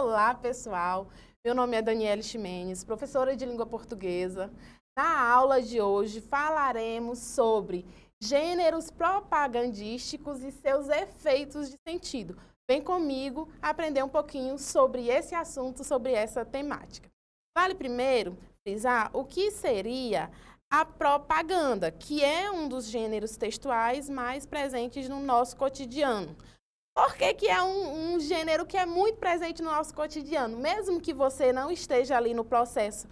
Olá, pessoal! Meu nome é Daniele Ximenes, professora de língua portuguesa. Na aula de hoje falaremos sobre gêneros propagandísticos e seus efeitos de sentido. Vem comigo aprender um pouquinho sobre esse assunto, sobre essa temática. Vale primeiro frisar o que seria a propaganda, que é um dos gêneros textuais mais presentes no nosso cotidiano. Por que que é um gênero que é muito presente no nosso cotidiano? Mesmo que você não esteja ali no processo,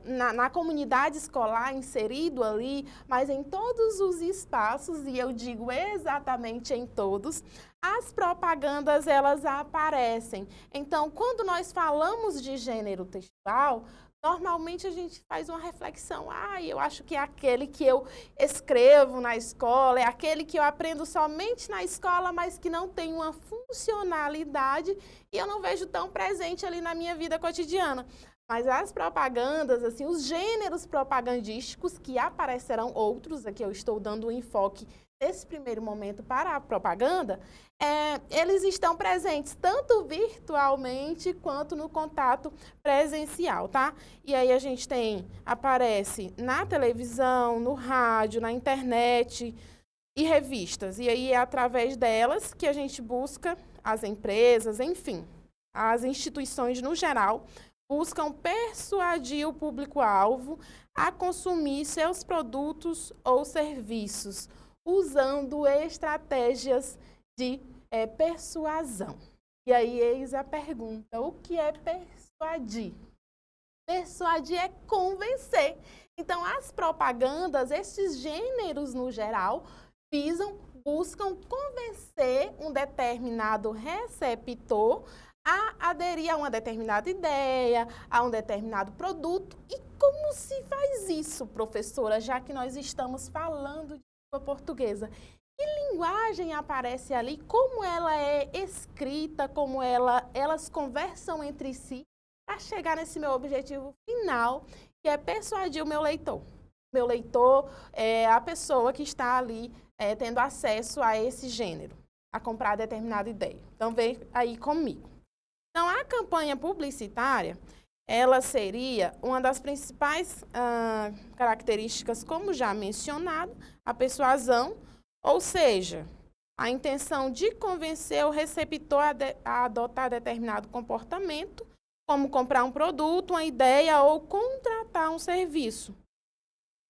na comunidade escolar, inserido ali, mas em todos os espaços, e eu digo exatamente em todos, as propagandas, elas aparecem. Então, quando nós falamos de gênero textual, normalmente a gente faz uma reflexão, eu acho que é aquele que eu escrevo na escola, é aquele que eu aprendo somente na escola, mas que não tem uma funcionalidade e eu não vejo tão presente ali na minha vida cotidiana. Mas as propagandas, assim, os gêneros propagandísticos, que aparecerão outros, aqui eu estou dando um enfoque nesse primeiro momento para a propaganda, eles estão presentes tanto virtualmente quanto no contato presencial, tá? E aí a gente aparece na televisão, no rádio, na internet e revistas. E aí é através delas que a gente busca as empresas, enfim, as instituições no geral, buscam persuadir o público-alvo a consumir seus produtos ou serviços, usando estratégias de persuasão. E aí, eis a pergunta, o que é persuadir? Persuadir é convencer. Então, as propagandas, esses gêneros no geral, buscam convencer um determinado receptor a aderir a uma determinada ideia, a um determinado produto. E como se faz isso, professora, já que nós estamos falando de língua portuguesa? Que linguagem aparece ali? Como ela é escrita? Como elas conversam entre si para chegar nesse meu objetivo final, que é persuadir o meu leitor? Meu leitor é a pessoa que está ali tendo acesso a esse gênero, a comprar determinada ideia. Então, vem aí comigo. Então, a campanha publicitária, ela seria uma das principais características, como já mencionado, a persuasão, ou seja, a intenção de convencer o receptor a adotar determinado comportamento, como comprar um produto, uma ideia ou contratar um serviço.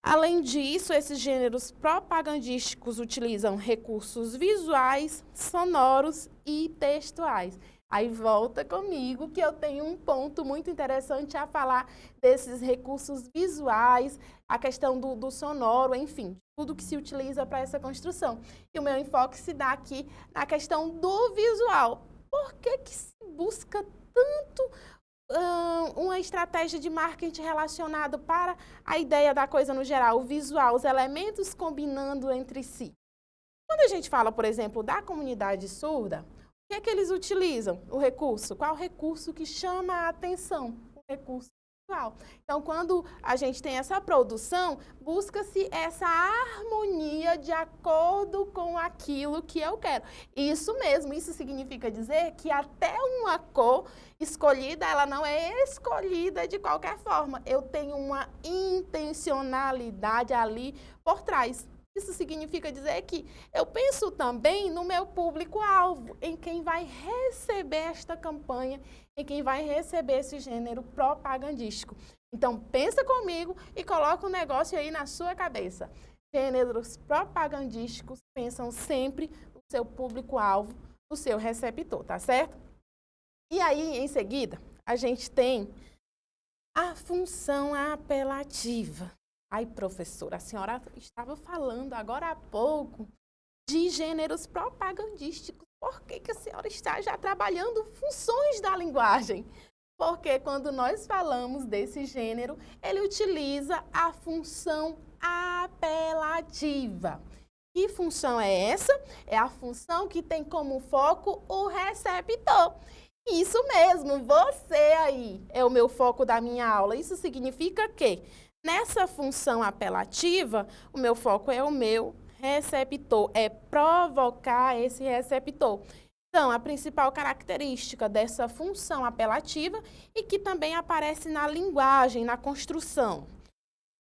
Além disso, esses gêneros propagandísticos utilizam recursos visuais, sonoros e textuais. Aí volta comigo que eu tenho um ponto muito interessante a falar desses recursos visuais, a questão do sonoro, enfim, tudo que se utiliza para essa construção. E o meu enfoque se dá aqui na questão do visual. Por que que se busca tanto uma estratégia de marketing relacionada para a ideia da coisa no geral, o visual, os elementos combinando entre si? Quando a gente fala, por exemplo, da comunidade surda, o que é que eles utilizam? O recurso. Qual recurso que chama a atenção? O recurso visual. Então, quando a gente tem essa produção, busca-se essa harmonia de acordo com aquilo que eu quero. Isso mesmo, isso significa dizer que até uma cor escolhida, ela não é escolhida de qualquer forma. Eu tenho uma intencionalidade ali por trás. Isso significa dizer que eu penso também no meu público-alvo, em quem vai receber esta campanha, em quem vai receber esse gênero propagandístico. Então, pensa comigo e coloca o negócio aí na sua cabeça. Gêneros propagandísticos pensam sempre no seu público-alvo, no seu receptor, tá certo? E aí, em seguida, a gente tem a função apelativa. Ai, professora, a senhora estava falando agora há pouco de gêneros propagandísticos. Por que que a senhora está já trabalhando funções da linguagem? Porque quando nós falamos desse gênero, ele utiliza a função apelativa. Que função é essa? É a função que tem como foco o receptor. Isso mesmo, você aí é o meu foco da minha aula. Isso significa que nessa função apelativa, o meu foco é o meu receptor, é provocar esse receptor. Então, a principal característica dessa função apelativa e que também aparece na linguagem, na construção.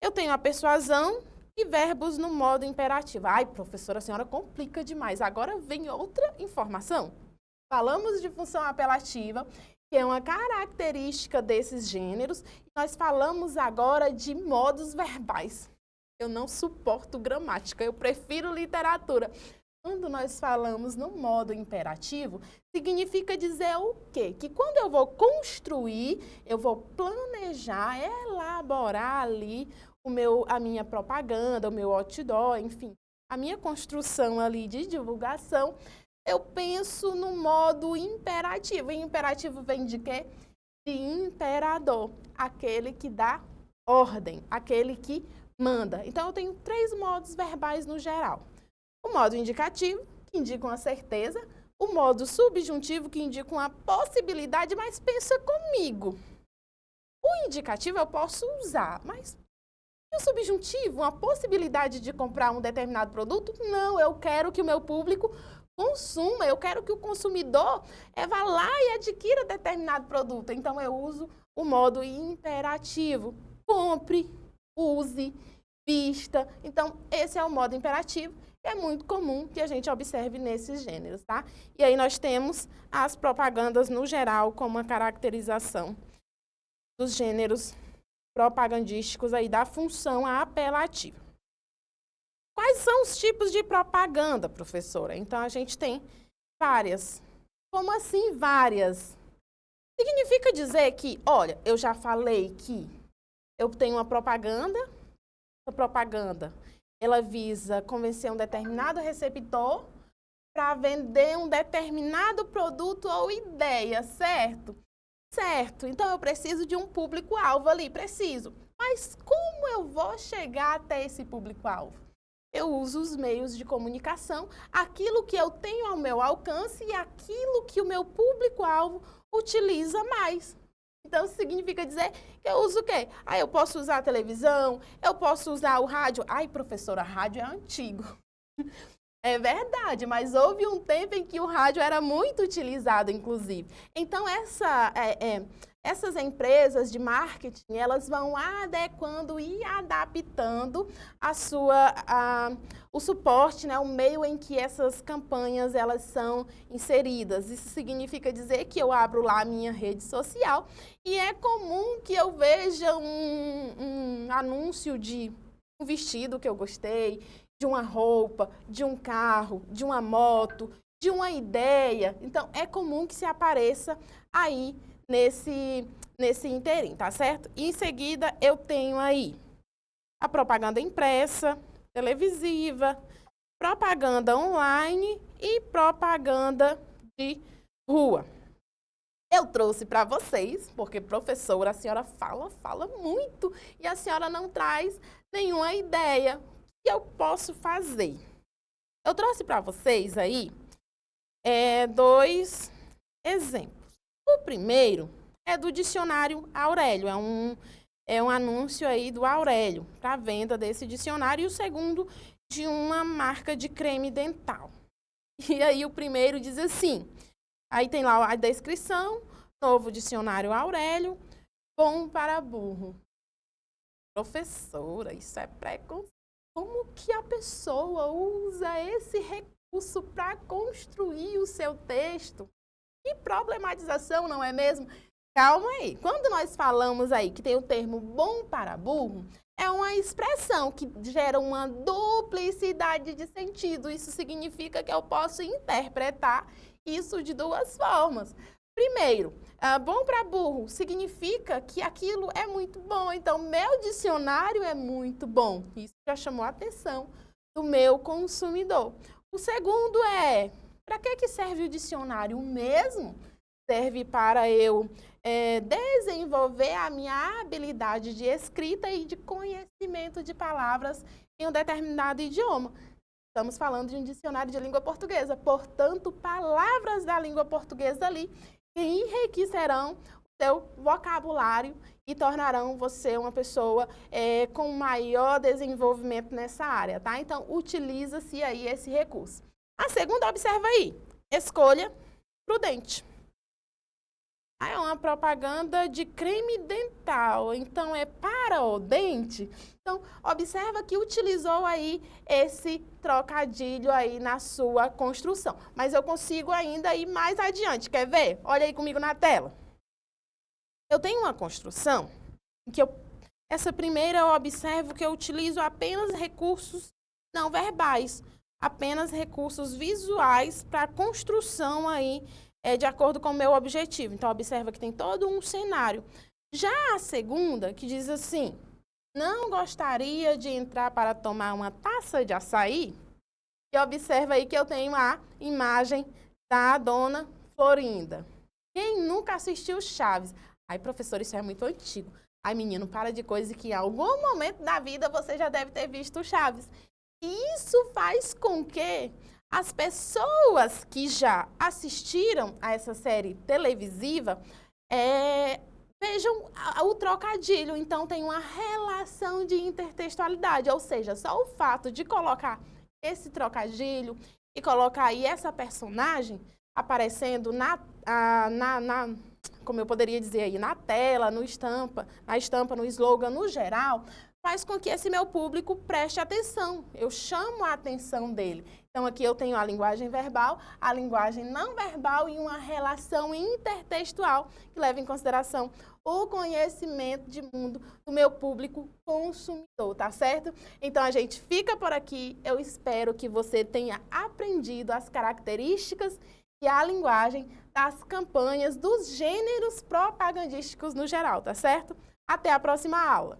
Eu tenho a persuasão e verbos no modo imperativo. Ai, professora, a senhora complica demais. Agora vem outra informação. Falamos de função apelativa, que é uma característica desses gêneros. Nós falamos agora de modos verbais. Eu não suporto gramática, eu prefiro literatura. Quando nós falamos no modo imperativo, significa dizer o quê? Que quando eu vou construir, eu vou planejar, elaborar ali a minha propaganda, o meu outdoor, enfim, a minha construção ali de divulgação, eu penso no modo imperativo. E imperativo vem de quê? De imperador, aquele que dá ordem, aquele que manda. Então, eu tenho 3 modos verbais no geral. O modo indicativo, que indica uma certeza. O modo subjuntivo, que indica uma possibilidade, mas pensa comigo. O indicativo eu posso usar, mas e o subjuntivo, uma possibilidade de comprar um determinado produto? Não, eu quero que o meu público consuma, eu quero que o consumidor vá lá e adquira determinado produto. Então, eu uso o modo imperativo. Compre, use, vista. Então, esse é o modo imperativo. É muito comum que a gente observe nesses gêneros, tá? E aí nós temos as propagandas no geral como uma caracterização dos gêneros propagandísticos aí da função apelativa. Quais são os tipos de propaganda, professora? Então, a gente tem várias. Como assim várias? Significa dizer que, olha, eu já falei que eu tenho uma propaganda, essa propaganda ela visa convencer um determinado receptor para vender um determinado produto ou ideia, certo? Certo, então eu preciso de um público-alvo ali, preciso. Mas como eu vou chegar até esse público-alvo? Eu uso os meios de comunicação, aquilo que eu tenho ao meu alcance e aquilo que o meu público-alvo utiliza mais. Então, significa dizer que eu uso o quê? Eu posso usar a televisão, eu posso usar o rádio. Ai, professora, rádio é antigo. É verdade, mas houve um tempo em que o rádio era muito utilizado, inclusive. Então, essas empresas de marketing, elas vão adequando e adaptando o suporte, né, o meio em que essas campanhas elas são inseridas. Isso significa dizer que eu abro lá a minha rede social e é comum que eu veja um anúncio de um vestido que eu gostei, de uma roupa, de um carro, de uma moto, de uma ideia. Então, é comum que se apareça aí nesse inteirinho, tá certo? E em seguida, eu tenho aí a propaganda impressa, televisiva, propaganda online e propaganda de rua. Eu trouxe para vocês, porque professora, a senhora fala muito e a senhora não traz nenhuma ideia. O que eu posso fazer? Eu trouxe para vocês aí 2 exemplos. O primeiro é do dicionário Aurélio, é um anúncio aí do Aurélio para venda desse dicionário, e o segundo de uma marca de creme dental. E aí o primeiro diz assim, aí tem lá a descrição, novo dicionário Aurélio, bom para burro. Professora, isso é preconceito. Como que a pessoa usa esse recurso para construir o seu texto? Que problematização, não é mesmo? Calma aí. Quando nós falamos aí que tem o termo bom para burro, é uma expressão que gera uma duplicidade de sentido. Isso significa que eu posso interpretar isso de 2 formas. Primeiro, bom para burro significa que aquilo é muito bom. Então, meu dicionário é muito bom. Isso já chamou a atenção do meu consumidor. O segundo para que serve o dicionário mesmo? Serve para eu desenvolver a minha habilidade de escrita e de conhecimento de palavras em um determinado idioma. Estamos falando de um dicionário de língua portuguesa, portanto, palavras da língua portuguesa ali que enriquecerão o seu vocabulário e tornarão você uma pessoa com maior desenvolvimento nessa área, tá? Então, utiliza-se aí esse recurso. A segunda, observa aí, escolha Prudente. É uma propaganda de creme dental, então é para o dente. Então, observa que utilizou aí esse trocadilho aí na sua construção. Mas eu consigo ainda ir mais adiante, quer ver? Olha aí comigo na tela. Eu tenho uma construção em que essa primeira eu observo que eu utilizo apenas recursos não verbais, apenas recursos visuais para a construção aí, de acordo com o meu objetivo. Então, observa que tem todo um cenário. Já a segunda, que diz assim, não gostaria de entrar para tomar uma taça de açaí, e observa aí que eu tenho a imagem da dona Florinda. Quem nunca assistiu Chaves? Ai, professor, isso é muito antigo. Ai, menino, para de coisa que em algum momento da vida você já deve ter visto Chaves. E isso faz com que as pessoas que já assistiram a essa série televisiva vejam o trocadilho. Então, tem uma relação de intertextualidade, ou seja, só o fato de colocar esse trocadilho e colocar aí essa personagem aparecendo como eu poderia dizer aí, na tela, na estampa, no slogan, no geral, faz com que esse meu público preste atenção. Eu chamo a atenção dele. Então, aqui eu tenho a linguagem verbal, a linguagem não verbal e uma relação intertextual que leva em consideração o conhecimento de mundo do meu público consumidor, tá certo? Então, a gente fica por aqui. Eu espero que você tenha aprendido as características e a linguagem das campanhas dos gêneros propagandísticos no geral, tá certo? Até a próxima aula!